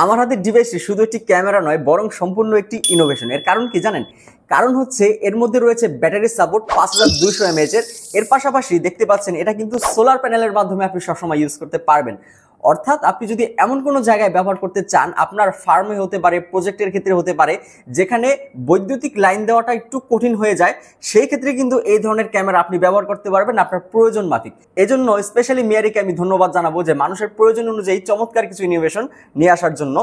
আমার হাতের ডিভাইসটি শুধু একটি ক্যামেরা নয়, বরং সম্পূর্ণ একটি ইনোভেশন। এর কারণ কি জানেন? কারণ হচ্ছে এর মধ্যে রয়েছে ব্যাটারি সাপোর্ট 5200 mAh এর পাশাপাশি দেখতে পাচ্ছেন এটা কিন্তু সোলার প্যানেলের মাধ্যমে আপনি সবসময় ইউজ করতে পারবেন। অর্থাৎ আপনি যদি এমন কোনো জায়গায় ব্যবহার করতে চান, আপনার ফার্মে হতে পারে, প্রজেক্টের ক্ষেত্রে হতে পারে, যেখানে বৈদ্যুতিক লাইন দেওয়াটা একটু কঠিন হয়ে যায়, সেই ক্ষেত্রে কিন্তু এই ধরনের ক্যামেরা আপনি ব্যবহার করতে পারবেন আপনার প্রয়োজন মাফিক। এজন্য স্পেশালি মিয়ারিকে আমি ধন্যবাদ জানাবো যে মানুষের প্রয়োজন অনুযায়ী চমৎকার কিছু ইনোভেশন নিয়ে আসার জন্য।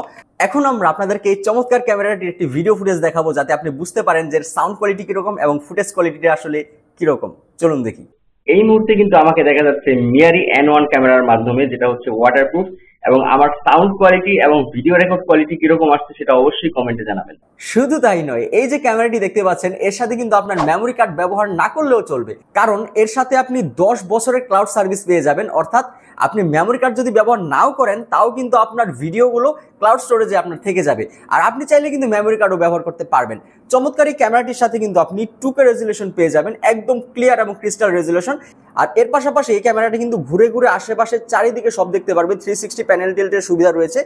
এখন আমরা আপনাদেরকে এই চমৎকার ক্যামেরাটির একটি ভিডিও ফুটেজ দেখাবো, যাতে আপনি বুঝতে পারেন যে সাউন্ড কোয়ালিটি কিরকম এবং ফুটেজ কোয়ালিটিটা আসলে কিরকম। চলুন দেখি। এই মুহূর্তে কিন্তু আমাকে দেখা যাচ্ছে মিয়ারি N1 ক্যামেরার মাধ্যমে, যেটা হচ্ছে ওয়াটারপ্রুফ, এবং আমার সাউন্ড কোয়ালিটি এবং ভিডিও রেকর্ড কোয়ালিটি কিরকম আসছে সেটা অবশ্যই কমেন্টে জানাবেন। শুধু তাই নয়, এই যে ক্যামেরাটি দেখতে পাচ্ছেন এর সাথে কিন্তু আপনার মেমোরি কার্ড ব্যবহার না করলেও চলবে, কারণ এর সাথে আপনি 10 বছরের ক্লাউড সার্ভিস পেয়ে যাবেন। অর্থাৎ আপনি মেমোরি কার্ড যদি ব্যবহার নাও করেন, তাও কিন্তু আপনার ভিডিওগুলো ক্লাউড স্টোরেজে আপনার থেকে যাবে, আর আপনি চাইলে কিন্তু মেমোরি কার্ডও ব্যবহার করতে পারবেন। চমৎকার এই ক্যামেরাটির সাথে কিন্তু আপনি 2K রেজুলেশন পেয়ে যাবেন, একদম ক্লিয়ার এবং ক্রিস্টাল রেজুলেশন। আর এর পাশাপাশি এই ক্যামেরাটি কিন্তু ঘুরে ঘুরে আশেপাশে চারিদিকে সব দেখতে পারবে, 360 প্যানেল টিল্টের সুবিধা রয়েছে।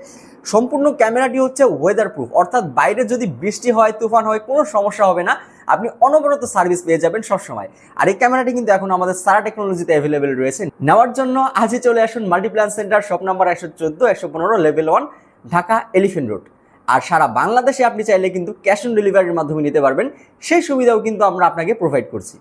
সম্পূর্ণ ক্যামেরাটি হচ্ছে ওয়েদার প্রুফ, অর্থাৎ বাইরে যদি বৃষ্টি হয়, তুফান হয়, কোনো সমস্যা হবে না, আপনি অনবরত সার্ভিস পেয়ে যাবেন সবসময়। আর এই ক্যামেরাটি কিন্তু এখন আমাদের সারা টেকনোলজিতে অ্যাভেলেবেল রয়েছে। নেওয়ার জন্য আজই চলে আসুন Multiplan centre, shop number 114-115 level 1, Dhaka elephant road. আর সারা বাংলাদেশে আপনি চাইলে কিন্তু ক্যাশ অন ডেলিভারির মাধ্যমে নিতে পারবেন, সেই সুবিধাও কিন্তু আমরা আপনাকে প্রোভাইড করছি।